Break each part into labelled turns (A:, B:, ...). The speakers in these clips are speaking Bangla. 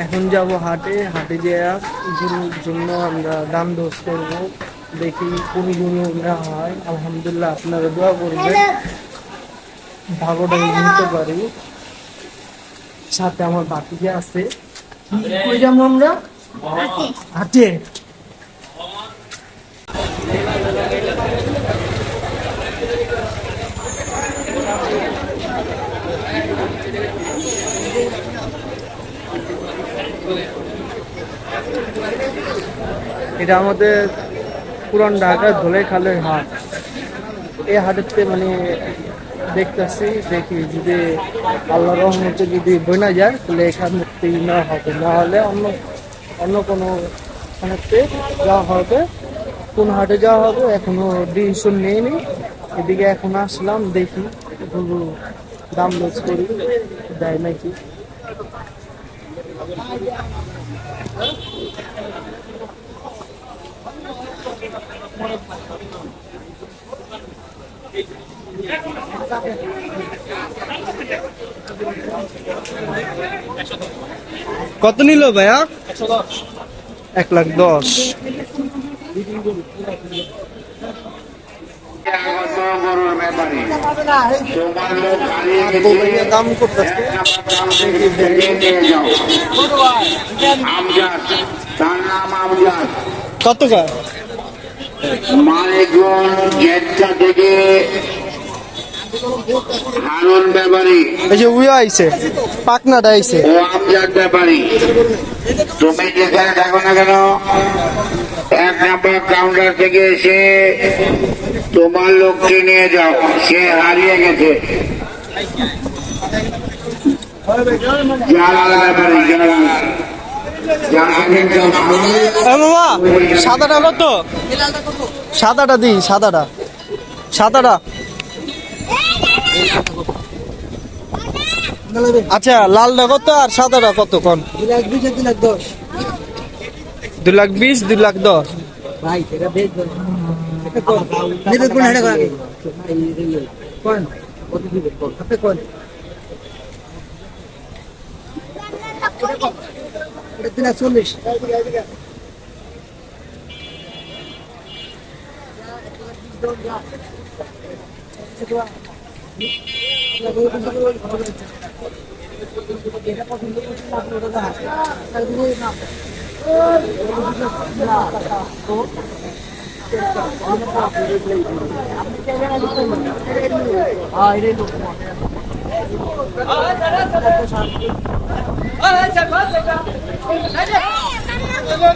A: এখন যাব হাটে, হাটে যেয়ে গরুর জন্য আমরা দাম দোষ করবো, দেখি কোন গরু না হয়। আলহামদুলিল্লাহ, আপনারা দোয়া করবেন ভাগটা নিতে পারি। সাথে আমার বাতিজা আছে। কই যাবো আমরা? হাটে। এটা আমাদের পুরান ঢাকার ধলেখালের হাট। এই হাটেতে মানে দেখতেছি, দেখি যদি আল্লাহ রহমতে যদি বইনা যায় তাহলে এখান থেকে না হবে, না হলে অন্য অন্য কোনো হাটে যাওয়া হবে। কোন হাটে যাওয়া হবে এখনো ডিসিশন নেইনি। এদিকে এখন আসলাম, দেখি গরু দাম দোষ করি দেয় নাকি। কত নিল ভাইয়া? 1,10,000। দাম করতেছে কত কার?
B: মানিকগঞ্জ গেটটা থেকে হারুন ব্যাপারী,
A: এই যে উইয়া আইছে, পাকনাটা আইছে।
B: ও আমজাদ ব্যাপারী, তুমি যেখানে থাকো না কেন 1 নম্বর কাউন্টার থেকে এসে তোমার লোককে নিয়ে যাও, সে হারিয়ে গেছে। জালাল ব্যাপারী,
A: মামা সাদাটা কত? সাদাটা দিই, সাদাটা সাদাটা। আচ্ছা, লালটা কত আর সাদাটা কত? কোন 2,20,000, 2,20,000, 2,10,000 ভাই। এটা বেশ নেবে কোন হাড়ে আগে কোন কত দিবে কোন আপনি কোন এটা 340।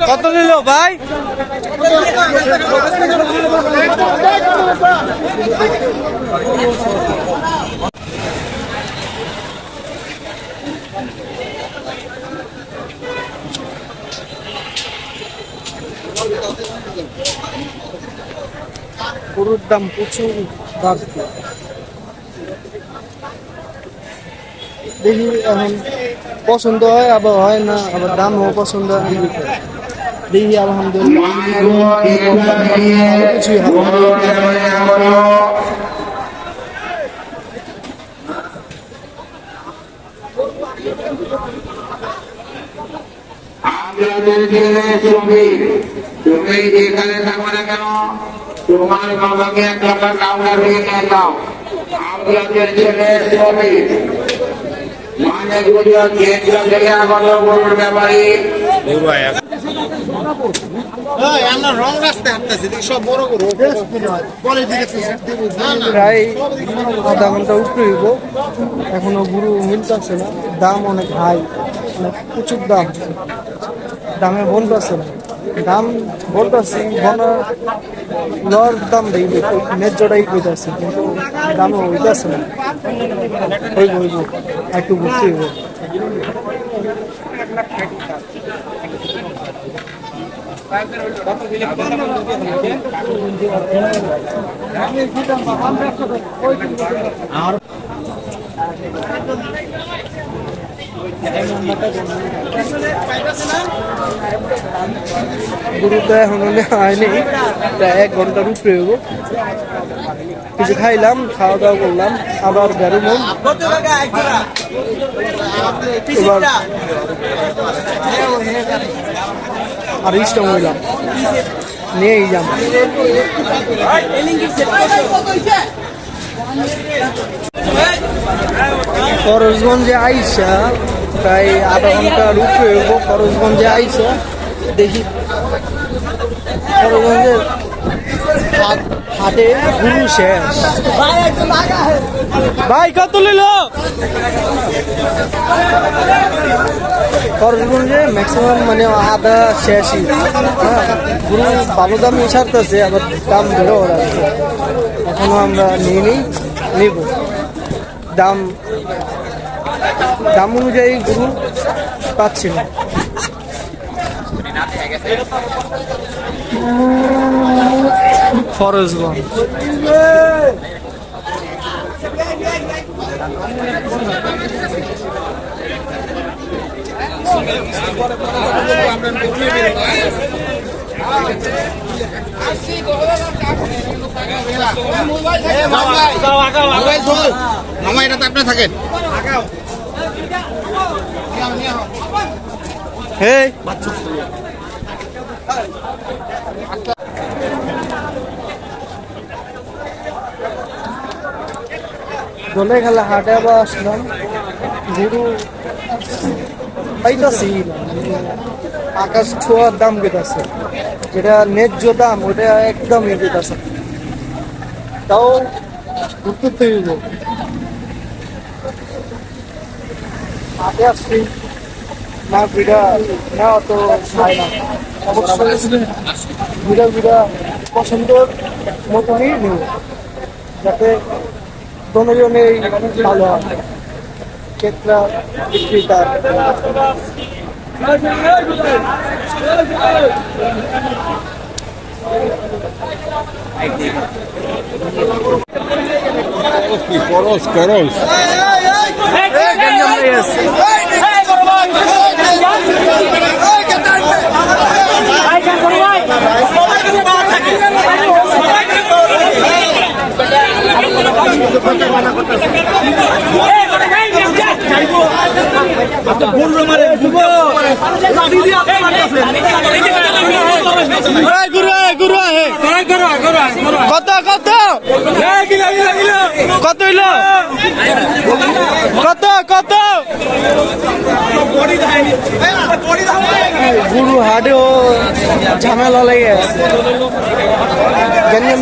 A: কত নিল ভাই? গরুর দাম প্রচুর বাড়ছে। দেখি এখন পছন্দ হয়, আবার হয় না, আবার দামও পছন্দ হয়। দেখি আলহামদুলিল্লাহ কিছুই হবে।
B: তুমি যেখানে থাকো না কেন তোমার বাবাকে 1 নম্বর কাউন্টার থেকে নিয়ে যাও। আপনাদের ছেলে শ্রমিক মানিকগঞ্জ গেটটা থেকে আগত গরুর ব্যাপারী।
A: প্রায় আধা ঘন্টা উপরে হইব, এখনো গরু মিলতেছে না। দাম অনেক হাই, প্রচুর দাম। দামে বলতেছে না, দাম বলতেছি লর দাম দেখবে ন্যায্যটাই কইতাছে, কিন্তু দামে হইতেছে না। হইব হইব, একটু বুঝতে হইব। আর গুরুটা এখন হয়নি, প্রায় 1 ঘন্টার উপরে হইব। কিছু খাইলাম, খাওয়া দাওয়া করলাম, আবার বেরোবো। এবার আর স্ট্রং হইলাম নিয়েই যাম। ফরজগঞ্জে আইসা প্রায় আধা ঘন্টার উপরে হইব। ফরজগঞ্জে আইসা দেখি ফরজগঞ্জের হাটে গুরু শেষ। ভাই কত নিল? ফরজগঞ্জে ম্যাক্সিমাম মানে আদা শেষই। হ্যাঁ, গুরু ভালো দামই ছাড়তেছে, আবার দাম ধরেও রাখছে। এখনো আমরা নিব। দাম অনুযায়ী গুরু পাচ্ছি না। ফরজগঞ্জ
C: মামা এটা তো আপনি থাকেন।
A: হেই দোলে খেলা হাটে আবার আসলাম। গরু পাইতাছি আকাশ ছোঁয়ার দাম কেটেছে, যেটা ন্যায্য দাম ওটা একদম কেটেছে। তাও ঘুরতে তৈরি হাটে আসছি না, ভিড়া না অত খায় না। অবশ্যই ভিড়া পছন্দের মতনই নেব, যাতে দোনোজনেই ভালো হয়, ক্রেতা বিক্রেতা।
C: করস
A: কত কত কত হইল? কত কত গুরু হাটেও ঝামেলা লেগে আছে,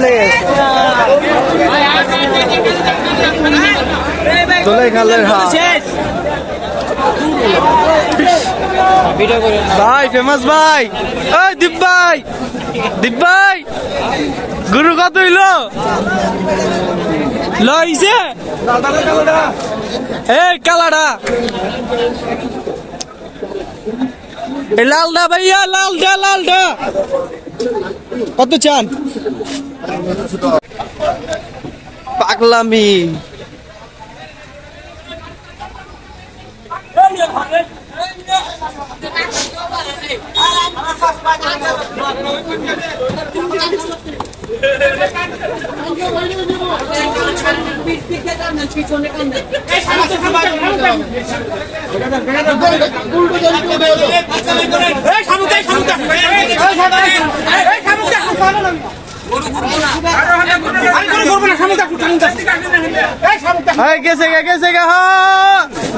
A: লেগে আছে। দোলাই খালের হাট ভাই, ফেমাস ভাই, ওই দীপ ভাই গুরু কত হইল? লইছে এই কালাডা, লালডা ভাইয়া, লালডা কত চান? পাগলামি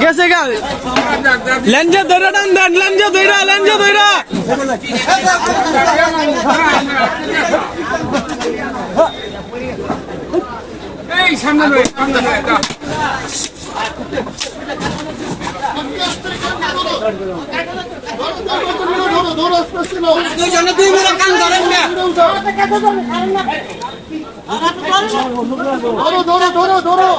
A: গেছে গা লেঞ্জা ধরে টান, লেঞ্জা ধইরা
D: ধরো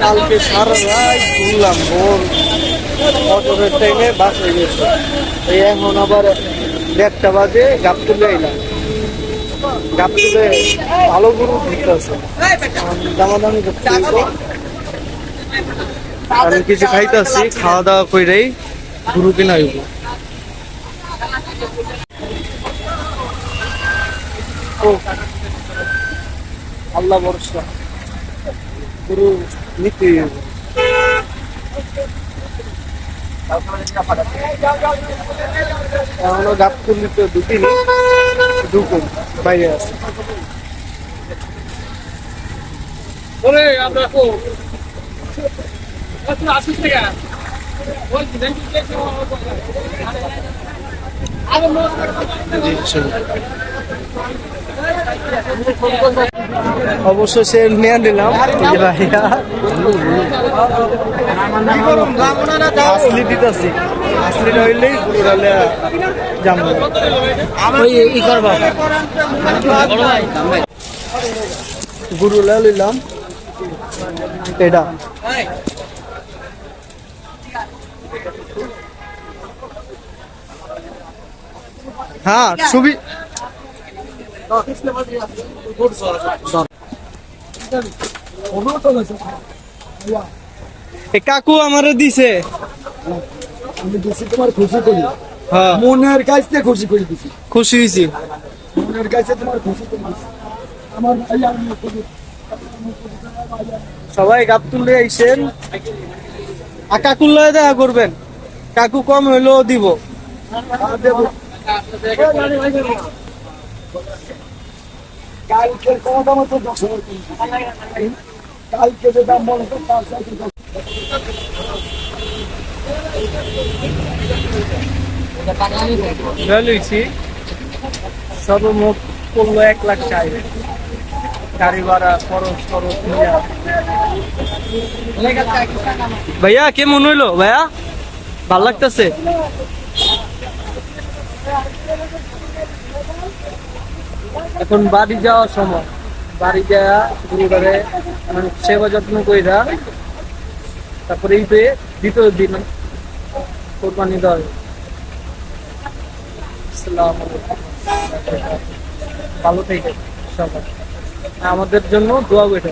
A: কালকে সারা রাত ঘুরলাম, ভোর মোটরের টাইমে বাস হয়ে গেছে। এই এখন আবার 1:30 বাজে গাবতুলে এলাম। গাবতুলে ভালো গরু ঢুকতেছে, দামাদামি করতে আমি কিছু খাইতেছি, খাওয়া দাওয়া করেই গরু কিনা হইব। আল্লাহ ভরসা পুরো নিতে এখনো গাপ করলি তো ঢুকিনি, ঢুকুন বাইরে আছে। অবশেষে নিয়ে নিলাম এই যে ভাইয়া আসলি দিতেছি, আসলিটা হইলেই পুরো জামবো ই করবা গুরুলা লইলাম এটা। হ্যাঁ সুবি কাকু আমারে দিছে,
D: আমি দিছি তোমার খুশি করি,
A: হ্যাঁ
D: মনের কাছে খুশি করে দিছি,
A: খুশি হয়েছি।
D: মনের কাছে তোমার খুশি করে দিছি। আমার ভাই আমি
A: সবাই গাপ তুলে আইসেন, আর কাকুর লয়ে দেখা করবেন, কাকু কম হইলেও দিব।
D: দেবো কালকের কথা মতো 10 কালকে যে দাম বলছো তার সাথে
A: লইছি সর্বমোট পড়লো 1,60,000 গাড়ি ভাড়া খরচ খরচ মিলিয়া। ভাইয়া কেমন হইলো ভাইয়া, ভাল লাগতেছে? এখন বাড়ি যাওয়ার সময়, বাড়ি যাওয়া গুরুবারে সেবা যত্ন কইরা তারপরে ঈদে দ্বিতীয় দিন কোরবানি দেওয়া হবে। আসসালামু আলাইকুম, ভালো থেকে সবাই আমাদের জন্য দোয়া করে।